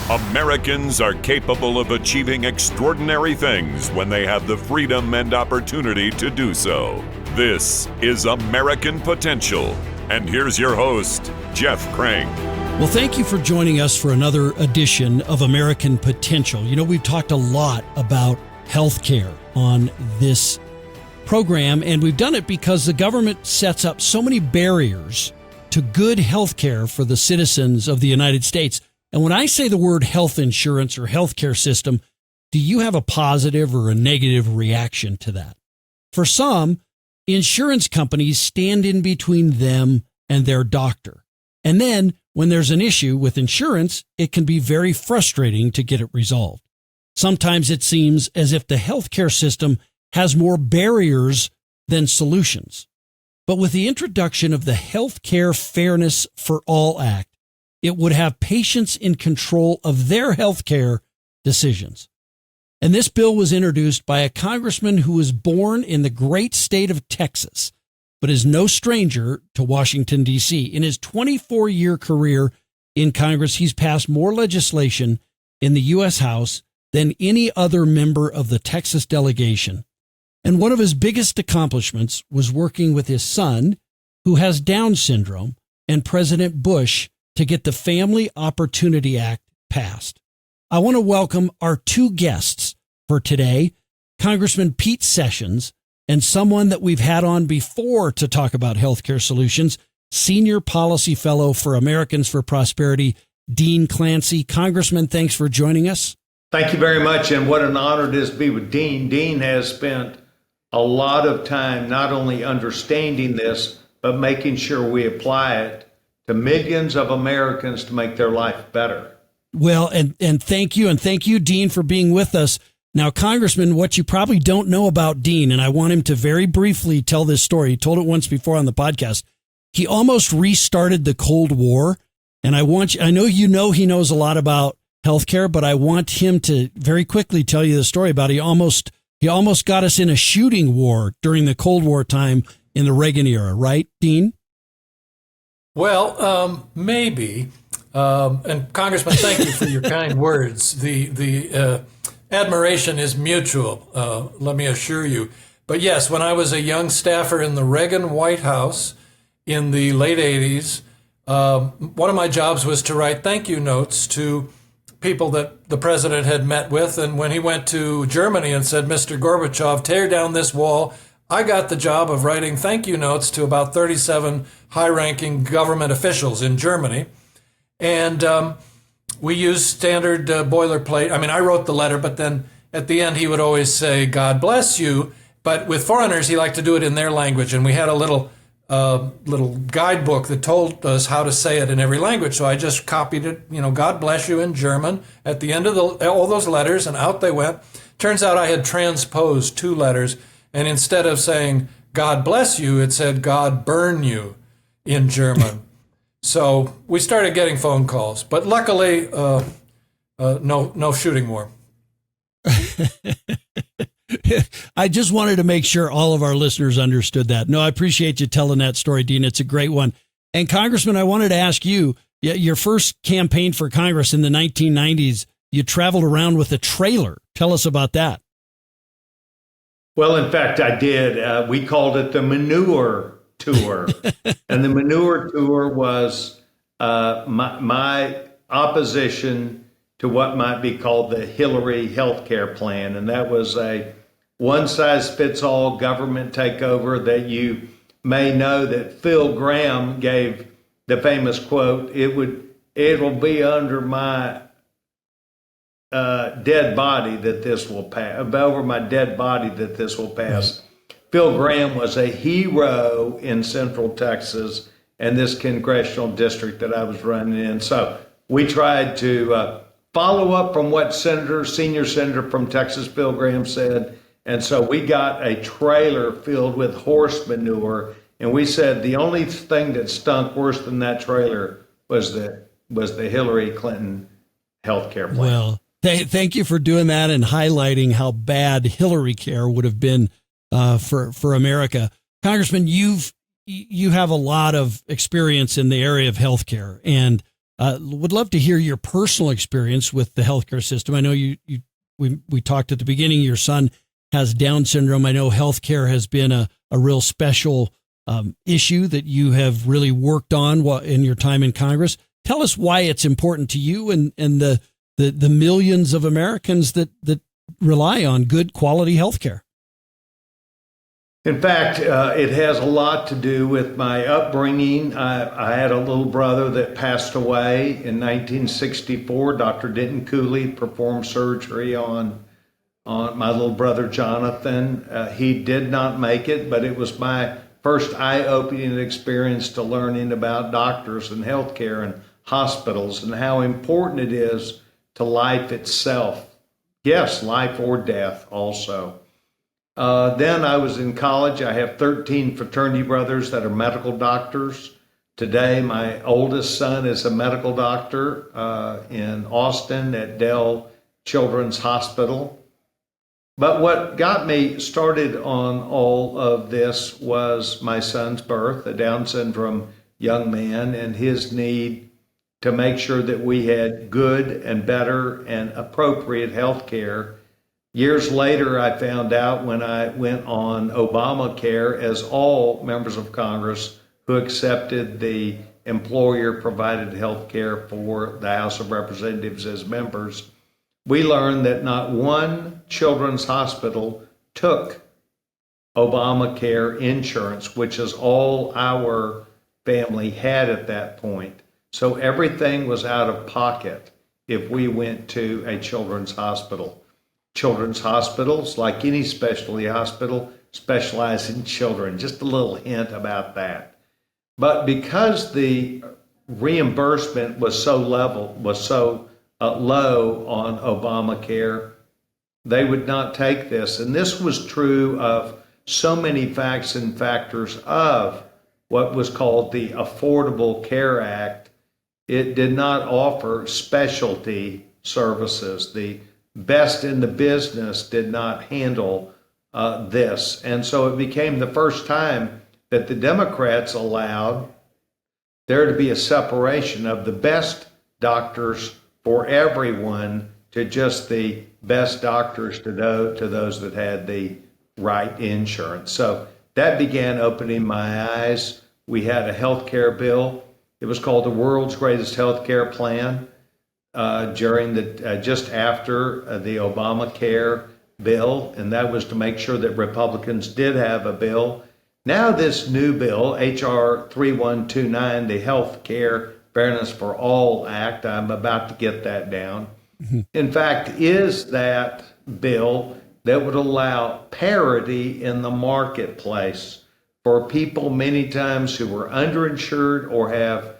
Americans are capable of achieving extraordinary things when they have the freedom and opportunity to do so. This is American Potential. And here's your host, Jeff Crank. Well, thank you for joining us for another edition of American Potential. You know, we've talked a lot about healthcare on this program, and we've done it because the government sets up so many barriers to good healthcare for the citizens of the United States. And when I say the word health insurance or healthcare system, do you have a positive or a negative reaction to that? For some, insurance companies stand in between them and their doctor. And then when there's an issue with insurance, it can be very frustrating to get it resolved. Sometimes it seems as if the healthcare system has more barriers than solutions. But with the introduction of the Healthcare Fairness for All Act, it would have patients in control of their healthcare decisions. And this bill was introduced by a congressman who was born in the great state of Texas, but is no stranger to Washington, D.C. In his 24-year career in Congress, he's passed more legislation in the U.S. House than any other member of the Texas delegation. And one of his biggest accomplishments was working with his son, who has Down syndrome, and President Bush to get the Family Opportunity Act passed. I want to welcome our two guests for today, Congressman Pete Sessions, and someone that we've had on before to talk about healthcare solutions, Senior Policy Fellow for Americans for Prosperity, Dean Clancy. Congressman, thanks for joining us. Thank you very much, and what an honor it is to be with Dean. Dean has spent a lot of time not only understanding this, but making sure we apply it to millions of Americans to make their life better. Well, and thank you, Dean, for being with us. Now, Congressman, what you probably don't know about Dean, and I want him to very briefly tell this story. He told it once before on the podcast. He almost restarted the Cold War, and I know he knows a lot about healthcare, but I want him to very quickly tell you the story about he almost got us in a shooting war during the Cold War time in the Reagan era, right, Dean? Well, maybe. And Congressman, thank you for your kind words. The admiration is mutual, let me assure you. But yes, when I was a young staffer in the Reagan White House in the late 80s, one of my jobs was to write thank you notes to people that the president had met with. And when he went to Germany and said, Mr. Gorbachev, tear down this wall, I got the job of writing thank you notes to about 37 high-ranking government officials in Germany. And we used standard boilerplate. I mean, I wrote the letter, but then at the end he would always say, God bless you. But with foreigners, he liked to do it in their language. And we had a little guidebook that told us how to say it in every language. So I just copied it, God bless you in German at the end of all those letters, and out they went. Turns out I had transposed two letters, and instead of saying God bless you, it said God burn you in German. So we started getting phone calls, but luckily, no shooting war. I just wanted to make sure all of our listeners understood that. No, I appreciate you telling that story, Dean. It's a great one. And Congressman, I wanted to ask you, your first campaign for Congress in the 1990s, you traveled around with a trailer. Tell us about that. Well, in fact, I did. We called it the Manure Tour. And the Manure Tour was my opposition to what might be called the Hillary healthcare plan. And that was a one-size-fits-all government takeover that you may know that Phil Gramm gave the famous quote, it'll be under my dead body that this will pass, over my dead body that this will pass. Right. Phil Gramm was a hero in Central Texas and this congressional district that I was running in. So we tried to follow up from what senior senator from Texas, Phil Gramm, said. And so we got a trailer filled with horse manure. And we said the only thing that stunk worse than that trailer was the Hillary Clinton healthcare plan. Well, thank you for doing that and highlighting how bad Hillary care would have been for America. Congressman, you have a lot of experience in the area of healthcare, and Would love to hear your personal experience with the healthcare system. I know we talked at the beginning, your son has Down syndrome. I know healthcare has been a real special issue that you have really worked on in your time in Congress. Tell us why it's important to you and the millions of Americans that rely on good quality healthcare. In fact, it has a lot to do with my upbringing. I had a little brother that passed away in 1964. Dr. Denton Cooley performed surgery on my little brother, Jonathan. He did not make it, but it was my first eye-opening experience to learning about doctors and healthcare and hospitals and how important it is to life itself. Yes, life or death also. Then I was in college. I have 13 fraternity brothers that are medical doctors. Today, my oldest son is a medical doctor in Austin at Dell Children's Hospital. But what got me started on all of this was my son's birth, a Down syndrome young man, and his need to make sure that we had good and better and appropriate health care. Years later, I found out when I went on Obamacare, as all members of Congress who accepted the employer-provided health care for the House of Representatives as members, we learned that not one children's hospital took Obamacare insurance, which is all our family had at that point. So everything was out of pocket if we went to a children's hospital. Children's hospitals, like any specialty hospital, specialize in children. Just a little hint about that. But because the reimbursement was so low on Obamacare, they would not take this. And this was true of so many facts and factors of what was called the Affordable Care Act. It did not offer specialty services. The best in the business did not handle this. And so it became the first time that the Democrats allowed there to be a separation of the best doctors for everyone to just the best doctors to those that had the right insurance. So that began opening my eyes. We had a health care bill. It was called the World's Greatest Health Care Plan. During just after the Obamacare bill, and that was to make sure that Republicans did have a bill. Now this new bill, H.R. 3129, the Health Care Fairness for All Act, I'm about to get that down, in fact, is that bill that would allow parity in the marketplace for people many times who are underinsured or have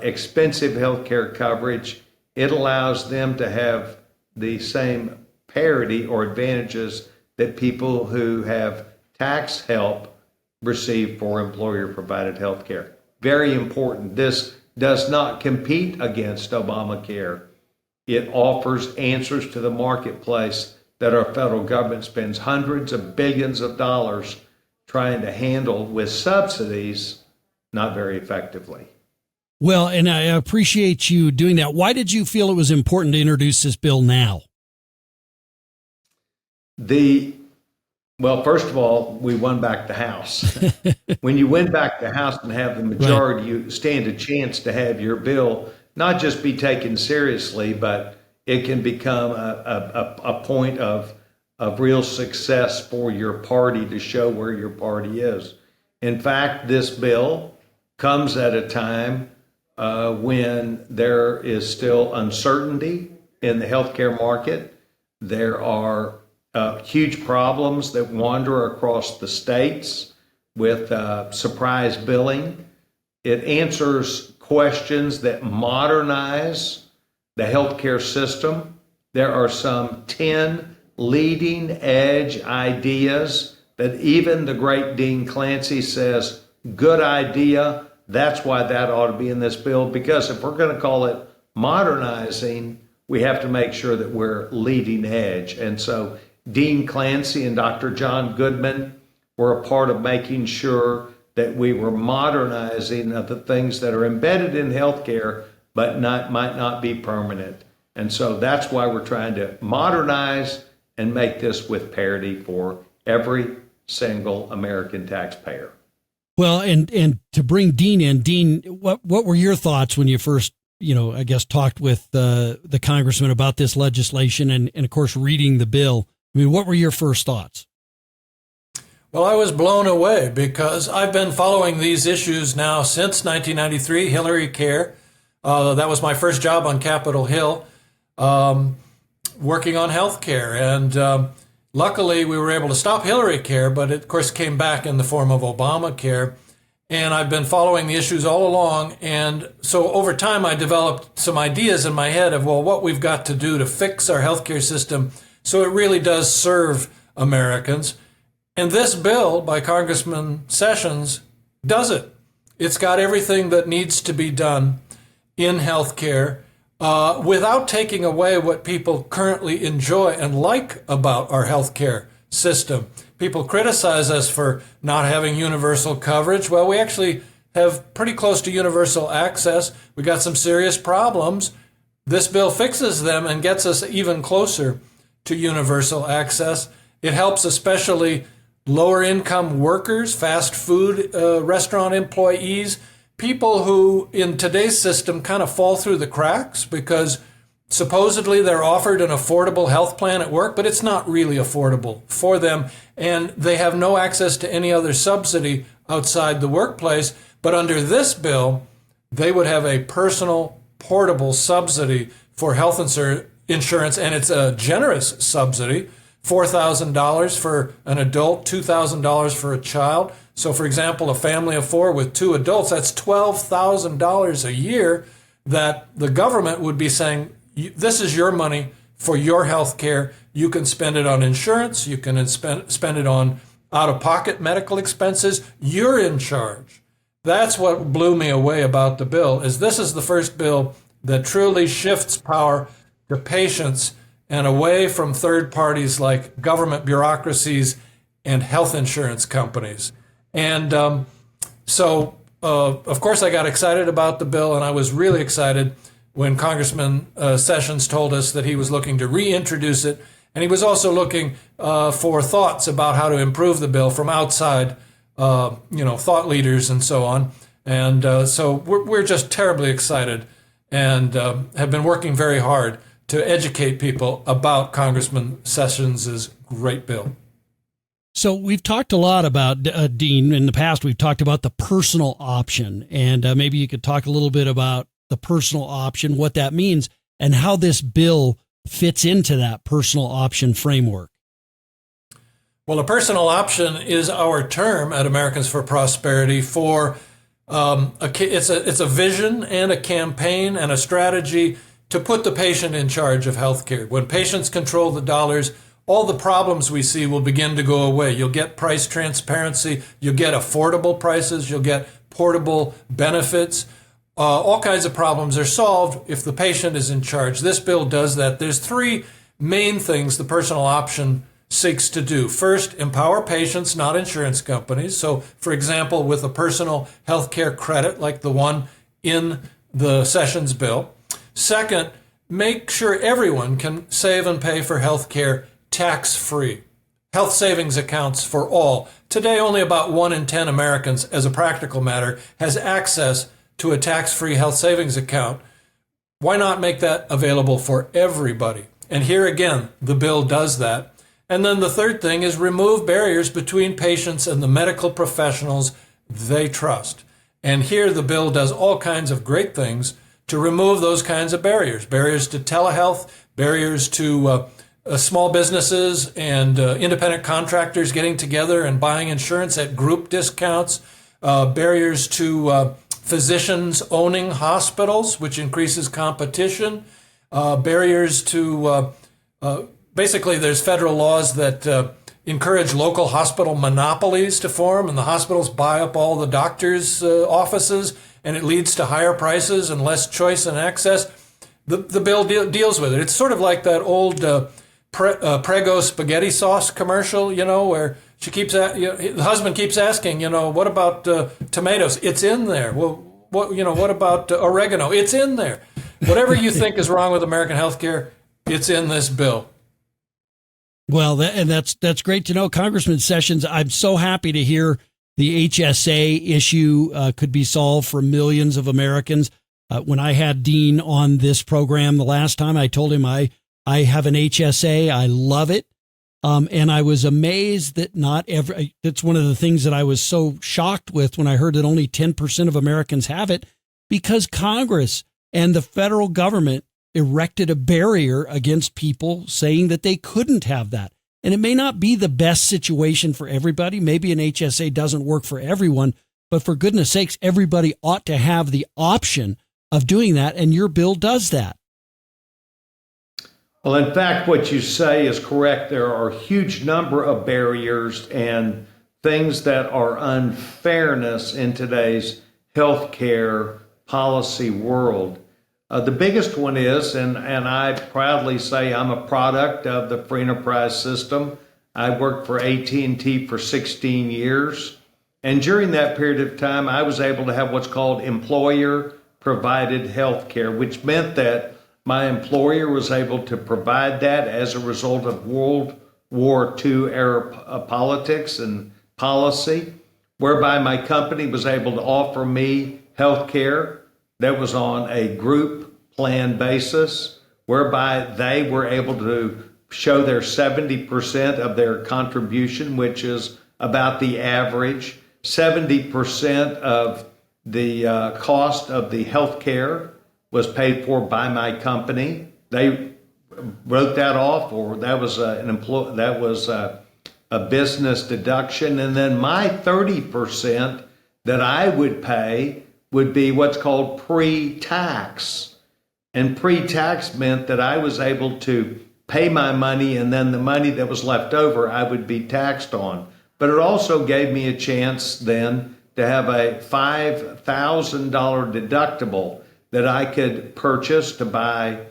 expensive health care coverage. It allows them to have the same parity or advantages that people who have tax help receive for employer-provided health care. Very important. This does not compete against Obamacare. It offers answers to the marketplace that our federal government spends hundreds of billions of dollars trying to handle with subsidies, not very effectively. Well, and I appreciate you doing that. Why did you feel it was important to introduce this bill now? Well, first of all, we won back the House. When you win back the House and have the majority, right, you stand a chance to have your bill not just be taken seriously, but it can become a point of real success for your party to show where your party is. In fact, this bill comes at a time when there is still uncertainty in the healthcare market. There are huge problems that wander across the states with surprise billing. It answers questions that modernize the healthcare system. There are some 10 leading edge ideas that even the great Dean Clancy says, good idea. That's why that ought to be in this bill, because if we're going to call it modernizing, we have to make sure that we're leading edge. And so Dean Clancy and Dr. John Goodman were a part of making sure that we were modernizing the things that are embedded in healthcare, but might not be permanent. And so that's why we're trying to modernize and make this with parity for every single American taxpayer. Well, and to bring Dean in, Dean, what were your thoughts when you first, I guess, talked with the congressman about this legislation and of course, reading the bill? I mean, what were your first thoughts? Well, I was blown away because I've been following these issues now since 1993, Hillary Care. That was my first job on Capitol Hill, working on health care. And luckily, we were able to stop Hillary Care, but it, of course, came back in the form of Obamacare. And I've been following the issues all along. And so over time, I developed some ideas in my head of, well, what we've got to do to fix our healthcare system so it really does serve Americans. And this bill by Congressman Sessions does it. It's got everything that needs to be done in healthcare without taking away what people currently enjoy and like about our healthcare system. People criticize us for not having universal coverage. Well, we actually have pretty close to universal access. We got some serious problems. This bill fixes them and gets us even closer to universal access. It helps especially lower income workers, fast food restaurant employees, people who in today's system kind of fall through the cracks because supposedly they're offered an affordable health plan at work, but it's not really affordable for them. And they have no access to any other subsidy outside the workplace. But under this bill, they would have a personal portable subsidy for health insurance, and it's a generous subsidy. $4,000 for an adult, $2,000 for a child. So, for example, a family of four with two adults, that's $12,000 a year that the government would be saying, this is your money for your health care. You can spend it on insurance. You can spend it on out-of-pocket medical expenses. You're in charge. That's what blew me away about the bill, is this is the first bill that truly shifts power to patients and away from third parties like government bureaucracies and health insurance companies. And of course, I got excited about the bill, and I was really excited when Congressman Sessions told us that he was looking to reintroduce it, and he was also looking for thoughts about how to improve the bill from outside, thought leaders and so on. And so we're just terribly excited and have been working very hard to educate people about Congressman Sessions' great bill. So we've talked a lot about, Dean, in the past, we've talked about the personal option, and maybe you could talk a little bit about the personal option, what that means, and how this bill fits into that personal option framework. Well, a personal option is our term at Americans for Prosperity for it's a vision and a campaign and a strategy to put the patient in charge of healthcare. When patients control the dollars, all the problems we see will begin to go away. You'll get price transparency, you'll get affordable prices, you'll get portable benefits. All kinds of problems are solved if the patient is in charge. This bill does that. There's three main things the personal option seeks to do. First, empower patients, not insurance companies. So, for example, with a personal health care credit like the one in the Sessions bill. Second, make sure everyone can save and pay for health care tax-free. Health savings accounts for all. Today, only about 1 in 10 Americans, as a practical matter, has access to a tax-free health savings account. Why not make that available for everybody? And here again, the bill does that. And then the third thing is remove barriers between patients and the medical professionals they trust. And here the bill does all kinds of great things to remove those kinds of barriers. Barriers to telehealth, barriers to small businesses and independent contractors getting together and buying insurance at group discounts, barriers to physicians owning hospitals, which increases competition, barriers to, basically there's federal laws that encourage local hospital monopolies to form, and the hospitals buy up all the doctors' offices, and it leads to higher prices and less choice and access. The bill deals with it. It's sort of like that old Prego spaghetti sauce commercial, where she keeps the husband keeps asking, what about tomatoes? It's in there. Well, what about oregano? It's in there. whatever you think is wrong with American health care, it's in this bill. Well, that's great to know, Congressman Sessions. I'm so happy to hear the HSA issue could be solved for millions of Americans. When I had Dean on this program the last time, I told him I have an HSA. I love it. And I was amazed that that's one of the things that I was so shocked with when I heard that only 10% of Americans have it, because Congress and the federal government erected a barrier against people saying that they couldn't have that. And it may not be the best situation for everybody. Maybe an HSA doesn't work for everyone, but for goodness sakes, everybody ought to have the option of doing that. And your bill does that. Well, in fact, what you say is correct. There are a huge number of barriers and things that are unfairness in today's healthcare policy world. The biggest one is, and I proudly say I'm a product of the free enterprise system. I worked for AT&T for 16 years. And during that period of time, I was able to have what's called employer-provided health care, which meant that my employer was able to provide that as a result of World War II era politics and policy, whereby my company was able to offer me health care that was on a group plan basis, whereby they were able to show their 70% of their contribution, which is about the average. 70% of the cost of the health care was paid for by my company. They wrote that off, or that was a business deduction. And then my 30% that I would pay would be what's called pre-tax. And pre-tax meant that I was able to pay my money, and then the money that was left over I would be taxed on. But it also gave me a chance then to have a $5,000 deductible that I could purchase to buy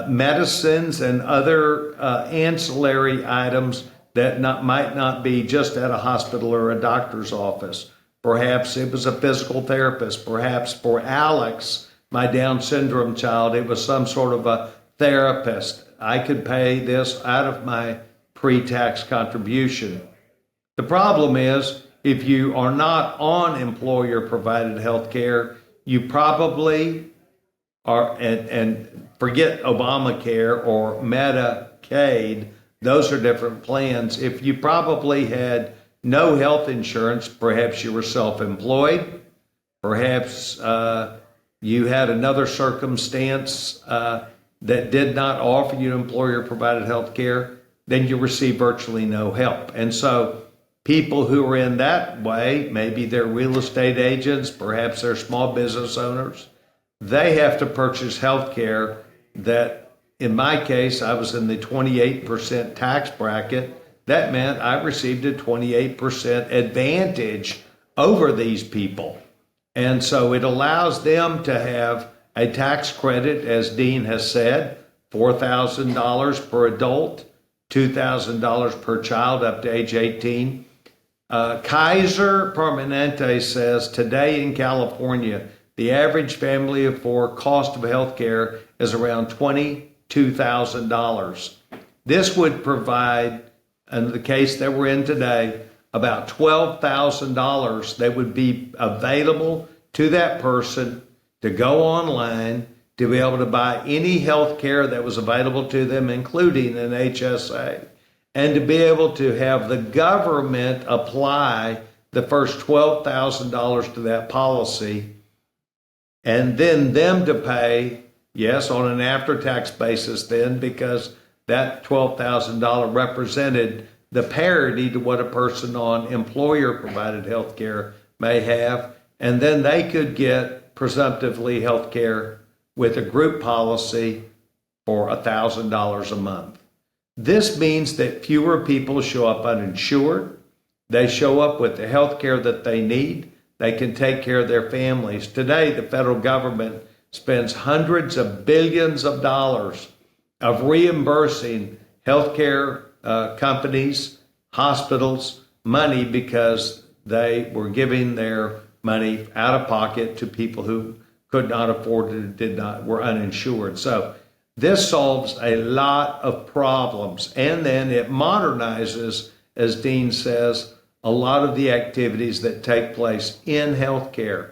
medicines and other ancillary items that might not be just at a hospital or a doctor's office. Perhaps it was a physical therapist. Perhaps for Alex, my Down syndrome child, it was some sort of a therapist. I could pay this out of my pre-tax contribution. The problem is, if you are not on employer-provided health care, you probably are, and forget Obamacare or Medicaid, those are different plans. If you probably had no health insurance, perhaps you were self-employed, perhaps you had another circumstance that did not offer you employer-provided health care, then you receive virtually no help. And so people who are in that way, maybe they're real estate agents, perhaps they're small business owners, they have to purchase health care that, in my case, I was in the 28% tax bracket. That meant I received a 28% advantage over these people. And so it allows them to have a tax credit, as Dean has said, $4,000 per adult, $2,000 per child up to age 18. Kaiser Permanente says today in California, the average family of four cost of health care is around $22,000. This would provide, in the case that we're in today, about $12,000 that would be available to that person to go online to be able to buy any health care that was available to them, including an HSA, and to be able to have the government apply the first $12,000 to that policy, and then them to pay, yes, on an after-tax basis then, because that $12,000 represented the parity to what a person on employer-provided health care may have, and then they could get presumptively health care with a group policy for $1,000 a month. This means that fewer people show up uninsured. They show up with the health care that they need. They can take care of their families. Today, the federal government spends hundreds of billions of dollars of reimbursing healthcare companies, hospitals, money because they were giving their money out of pocket to people who could not afford it, were uninsured. So this solves a lot of problems. And then it modernizes, as Dean says, a lot of the activities that take place in healthcare.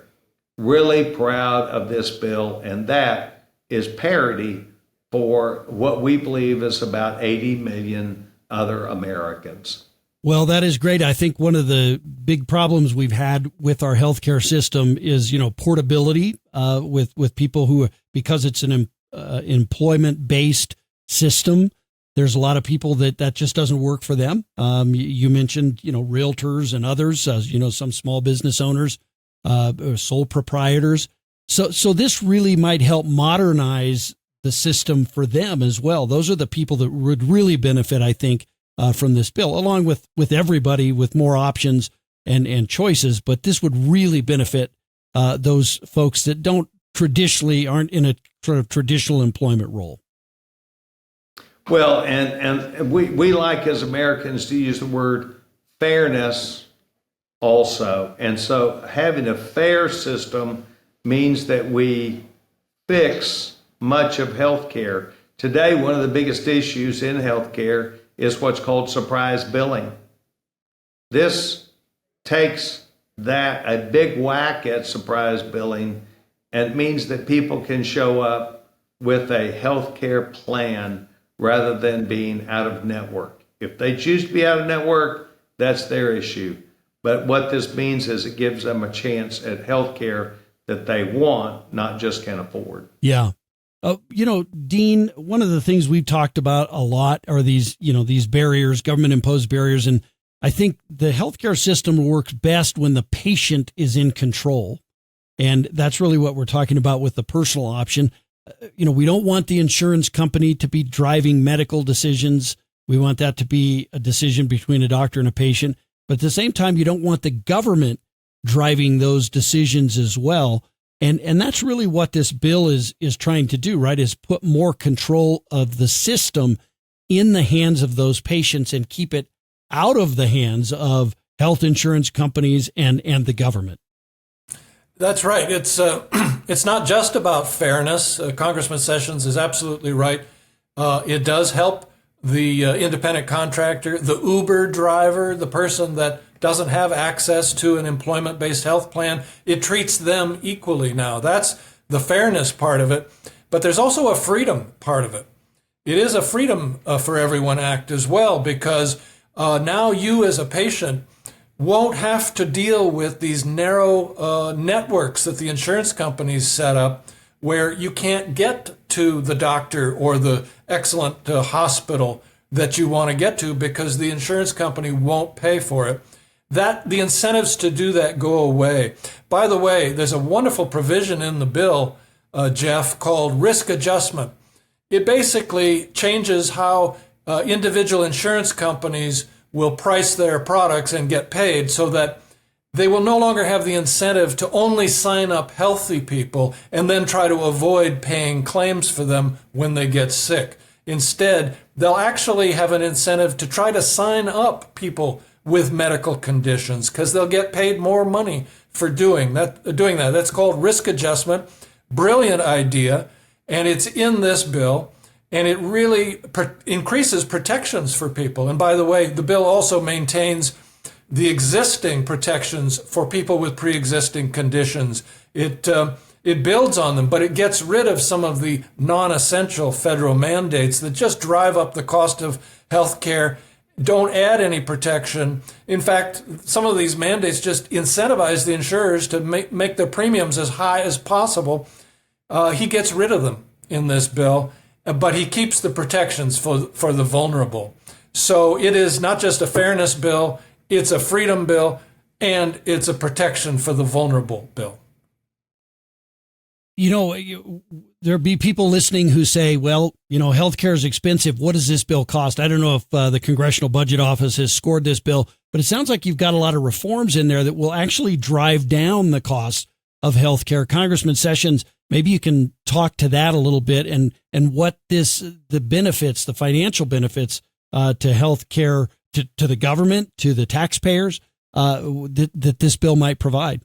Really proud of this bill, and that is parity for what we believe is about 80 million other Americans. Well, that is great. I think one of the big problems we've had with our healthcare system is, portability with people who, because it's an employment-based system, there's a lot of people that just doesn't work for them. You mentioned, realtors and others, some small business owners, sole proprietors. So this really might help modernize the system for them as well. Those are the people that would really benefit, I think, from this bill, along with everybody with more options and choices. But this would really benefit those folks that aren't in a sort of traditional employment role. Well, and we like as Americans to use the word fairness also. And so having a fair system means that we fix much of healthcare. Today, one of the biggest issues in healthcare is what's called surprise billing. This takes a big whack at surprise billing, and it means that people can show up with a healthcare plan rather than being out of network. If they choose to be out of network, that's their issue. But what this means is it gives them a chance at healthcare that they want, not just can afford. Yeah. Dean, one of the things we've talked about a lot are these barriers, government imposed barriers. And I think the healthcare system works best when the patient is in control. And that's really what we're talking about with the personal option. We don't want the insurance company to be driving medical decisions. We want that to be a decision between a doctor and a patient. But at the same time, you don't want the government driving those decisions as well. And that's really what this bill is trying to do, right? Is put more control of the system in the hands of those patients and keep it out of the hands of health insurance companies and the government. That's right. It's not just about fairness. Congressman Sessions is absolutely right. It does help the independent contractor, the Uber driver, the person that doesn't have access to an employment-based health plan. It treats them equally now. That's the fairness part of it. But there's also a freedom part of it. It is a Freedom for Everyone Act as well, because now you as a patient won't have to deal with these narrow networks that the insurance companies set up where you can't get to the doctor or the excellent hospital that you want to get to because the insurance company won't pay for it. The incentives to do that go away. By the way, there's a wonderful provision in the bill, Jeff, called risk adjustment. It basically changes how individual insurance companies will price their products and get paid so that they will no longer have the incentive to only sign up healthy people and then try to avoid paying claims for them when they get sick. Instead, they'll actually have an incentive to try to sign up people with medical conditions because they'll get paid more money for doing that. That's called risk adjustment. Brilliant idea, and it's in this bill, and it really increases protections for people. And by the way, the bill also maintains the existing protections for people with pre-existing conditions. It builds on them, but it gets rid of some of the non-essential federal mandates that just drive up the cost of health care, don't add any protection. In fact, some of these mandates just incentivize the insurers to make their premiums as high as possible. He gets rid of them in this bill, but he keeps the protections for the vulnerable. So it is not just a fairness bill, it's a freedom bill, and it's a protection for the vulnerable bill. There'll be people listening who say, well, healthcare is expensive. What does this bill cost? I don't know if the Congressional Budget Office has scored this bill, but it sounds like you've got a lot of reforms in there that will actually drive down the cost of healthcare. Congressman Sessions, maybe you can talk to that a little bit and what the benefits, the financial benefits to healthcare, to the government, to the taxpayers that this bill might provide.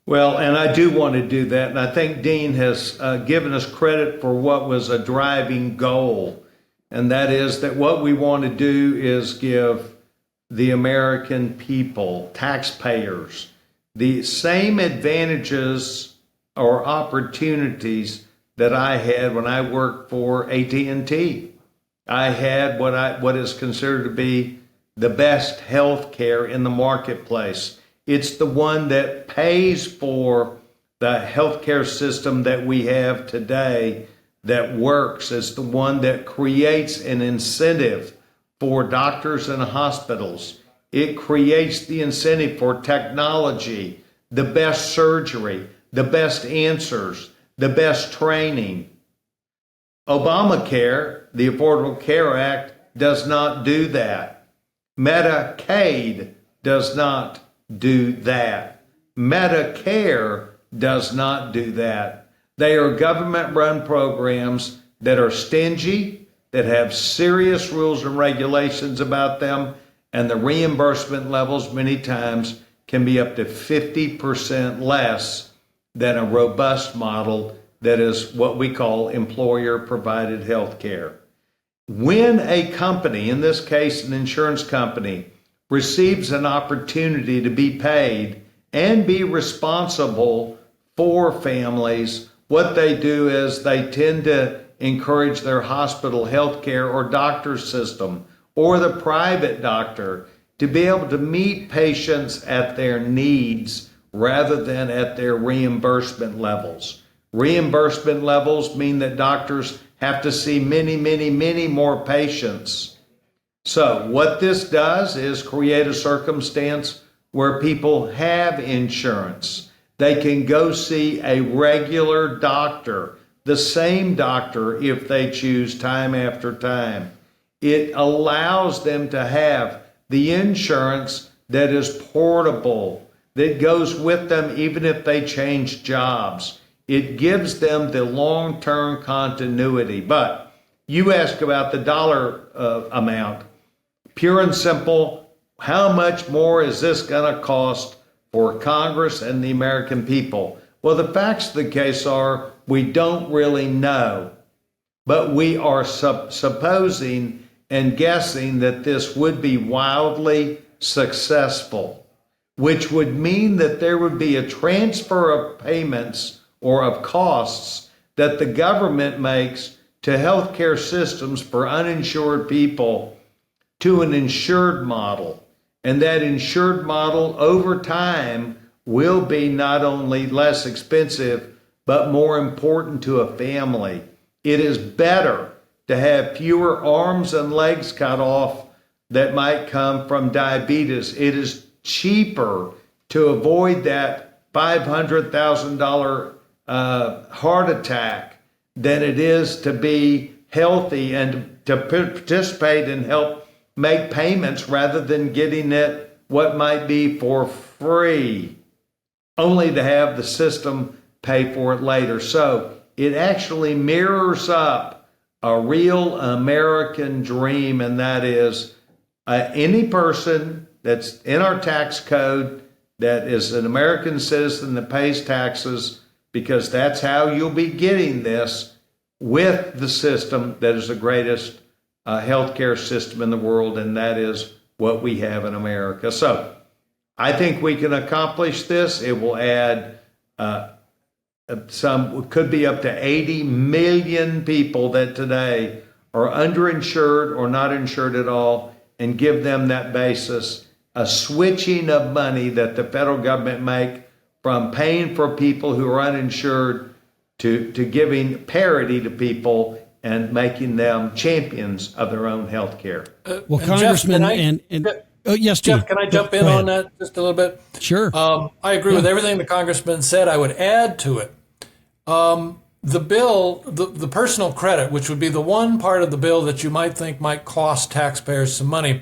Well, and I do want to do that. And I think Dean has given us credit for what was a driving goal. And that is that what we want to do is give the American people, taxpayers, the same advantages or opportunities that I had when I worked for AT&T. I had what is considered to be the best health care in the marketplace. It's the one that pays for the healthcare system that we have today that works. It's the one that creates an incentive for doctors and hospitals. It creates the incentive for technology, the best surgery, the best answers, the best training. Obamacare, the Affordable Care Act, does not do that. Medicaid does not do that. Medicare does not do that. They are government-run programs that are stingy, that have serious rules and regulations about them, and the reimbursement levels many times can be up to 50% less than a robust model that is what we call employer-provided health care. When a company, in this case an insurance company, receives an opportunity to be paid and be responsible for families, what they do is they tend to encourage their hospital health care or doctor system or the private doctor to be able to meet patients at their needs rather than at their reimbursement levels. Reimbursement levels mean that doctors have to see many, many, many more patients. So what this does is create a circumstance where people have insurance. They can go see a regular doctor, the same doctor if they choose time after time. It allows them to have the insurance that is portable, that goes with them even if they change jobs. It gives them the long-term continuity. But you ask about the dollar amount. Pure and simple, how much more is this going to cost for Congress and the American people? Well, the facts of the case are we don't really know, but we are supposing and guessing that this would be wildly successful, which would mean that there would be a transfer of payments or of costs that the government makes to healthcare systems for uninsured people to an insured model. And that insured model over time will be not only less expensive, but more important to a family. It is better to have fewer arms and legs cut off that might come from diabetes. It is cheaper to avoid that $500,000 heart attack than it is to be healthy and to participate and help make payments rather than getting it what might be for free, only to have the system pay for it later. So it actually mirrors up a real American dream, and that is any person that's in our tax code that is an American citizen that pays taxes, because that's how you'll be getting this with the system that is the greatest healthcare system in the world, and that is what we have in America. So I think we can accomplish this. It will add could be up to 80 million people that today are underinsured or not insured at all, and give them that basis, a switching of money that the federal government make from paying for people who are uninsured to giving parity to people and making them champions of their own health care. Well, Congressman, yes, Jeff, can I jump in on that just a little bit? Sure. I agree with everything the Congressman said. I would add to it. The bill, the personal credit, which would be the one part of the bill that you might think might cost taxpayers some money,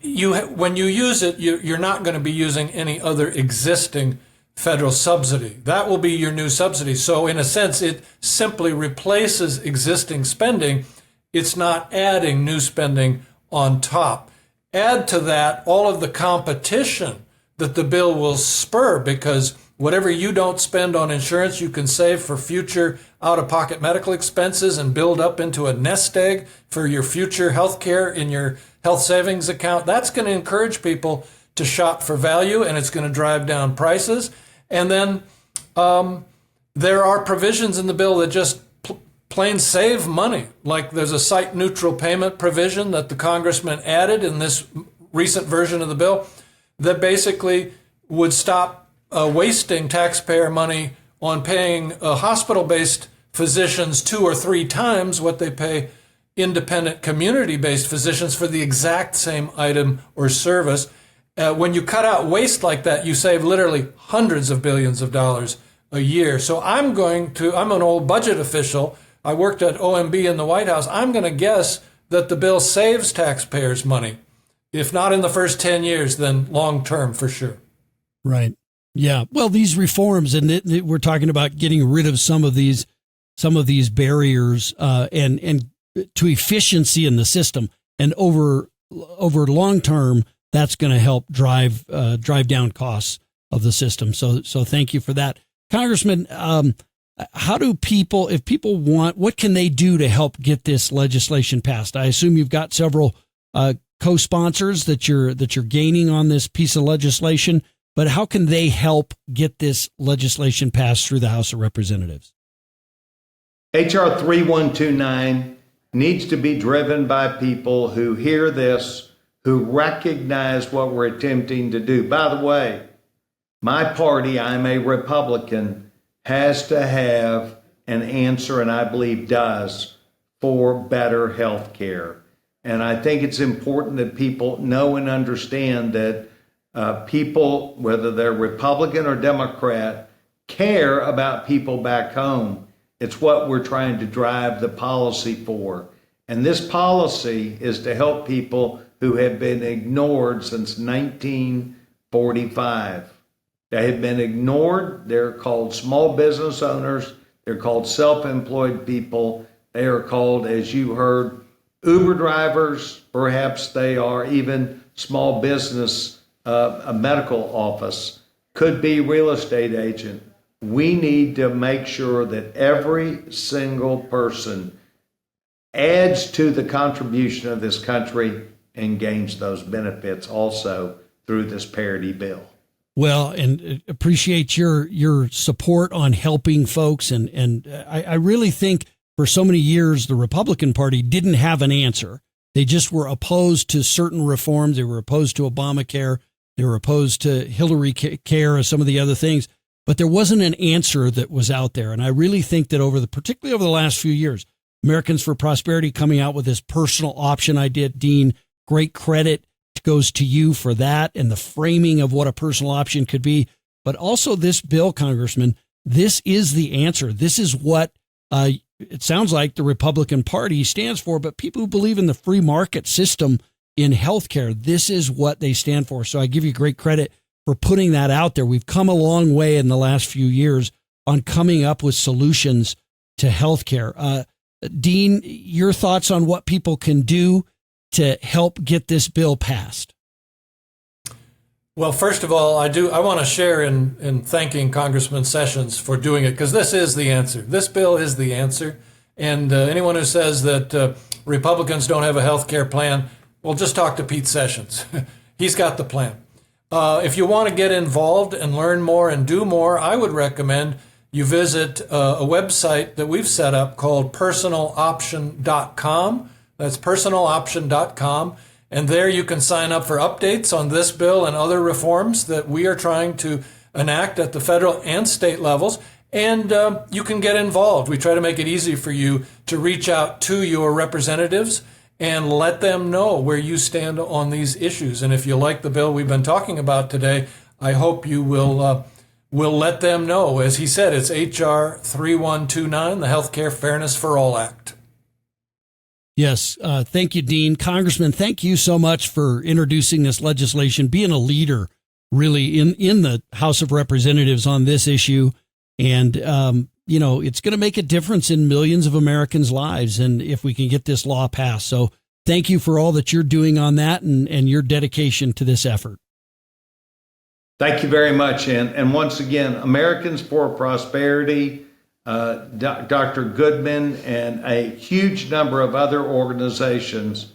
when you use it, you're not going to be using any other existing federal subsidy. That will be your new subsidy. So in a sense, it simply replaces existing spending. It's not adding new spending on top. Add to that all of the competition that the bill will spur, because Whatever you don't spend on insurance, you can save for future out-of-pocket medical expenses and build up into a nest egg for your future health care in your health savings account. That's going to encourage people to shop for value, and it's going to drive down prices. And then there are provisions in the bill that just plain save money. Like there's a site-neutral payment provision that the congressman added in this recent version of the bill that basically would stop wasting taxpayer money on paying hospital-based physicians 2 or 3 times what they pay independent community-based physicians for the exact same item or service. When you cut out waste like that, you save literally hundreds of billions of dollars a year. So I'm an old budget official. I worked at OMB in the White House. I'm going to guess that the bill saves taxpayers money. If not in the first 10 years, then long term for sure. Right. Yeah. Well, these reforms, and we're talking about getting rid of some of these barriers and to efficiency in the system, and over long term, that's going to help drive down costs of the system. So thank you for that, Congressman. How do people, if people want, what can they do to help get this legislation passed? I assume you've got several co-sponsors that you're gaining on this piece of legislation, but how can they help get this legislation passed through the House of Representatives? H.R. 3129 needs to be driven by people who hear this, who recognize what we're attempting to do. By the way, my party, I'm a Republican, has to have an answer, and I believe does, for better health care. And I think it's important that people know and understand that people, whether they're Republican or Democrat, care about people back home. It's what we're trying to drive the policy for. And this policy is to help people who have been ignored since 1945. They have been ignored. They're called small business owners. They're called self-employed people. They are called, as you heard, Uber drivers. Perhaps they are even small business, a medical office, could be real estate agent. We need to make sure that every single person adds to the contribution of this country and gains those benefits also through this parity bill. Well, and appreciate your support on helping folks. And I really think for so many years, the Republican Party didn't have an answer. They just were opposed to certain reforms. They were opposed to Obamacare. They were opposed to Hillary Care and some of the other things. But there wasn't an answer that was out there. And I really think that particularly over the last few years, Americans for Prosperity coming out with this personal option idea, Dean, great credit goes to you for that and the framing of what a personal option could be. But also this bill, Congressman, this is the answer. This is what it sounds like the Republican Party stands for, but people who believe in the free market system in healthcare, this is what they stand for. So I give you great credit for putting that out there. We've come a long way in the last few years on coming up with solutions to healthcare. Dean, your thoughts on what people can do to help get this bill passed? Well, first of all, I want to share in thanking Congressman Sessions for doing it, because this is the answer. This bill is the answer. And anyone who says that Republicans don't have a health care plan, well, just talk to Pete Sessions. He's got the plan. If you want to get involved and learn more and do more, I would recommend you visit a website that we've set up called personaloption.com. That's personaloption.com. And there you can sign up for updates on this bill and other reforms that we are trying to enact at the federal and state levels. And you can get involved. We try to make it easy for you to reach out to your representatives and let them know where you stand on these issues. And if you like the bill we've been talking about today, I hope you will let them know. As he said, it's H.R. 3129, the Healthcare Fairness for All Act. Yes. Thank you, Dean. Congressman, thank you so much for introducing this legislation, being a leader really in the House of Representatives on this issue. And, it's going to make a difference in millions of Americans' lives. And if we can get this law passed. So thank you for all that you're doing on that and your dedication to this effort. Thank you very much. And once again, Americans for Prosperity, Dr. Goodman, and a huge number of other organizations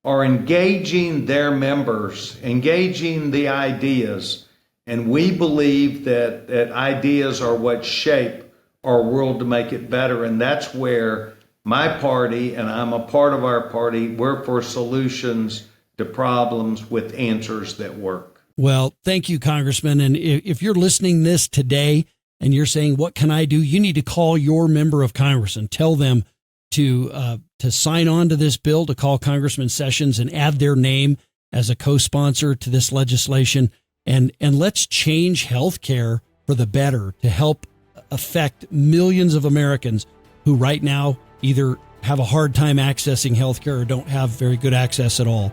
are engaging their members, engaging the ideas. And we believe that ideas are what shape our world to make it better. And that's where my party, and I'm a part of our party, we're for solutions to problems with answers that work. Well, thank you, Congressman. And if you're listening this today and you're saying, what can I do? You need to call your member of Congress and tell them to sign on to this bill, to call Congressman Sessions and add their name as a co-sponsor to this legislation. And let's change health care for the better to help affect millions of Americans who right now either have a hard time accessing health care or don't have very good access at all.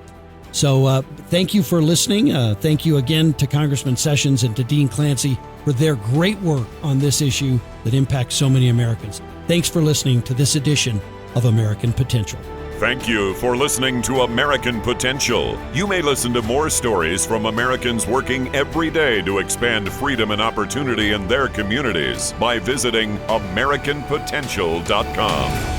So thank you for listening. Thank you again to Congressman Sessions and to Dean Clancy for their great work on this issue that impacts so many Americans. Thanks for listening to this edition of American Potential. Thank you for listening to American Potential. You may listen to more stories from Americans working every day to expand freedom and opportunity in their communities by visiting AmericanPotential.com.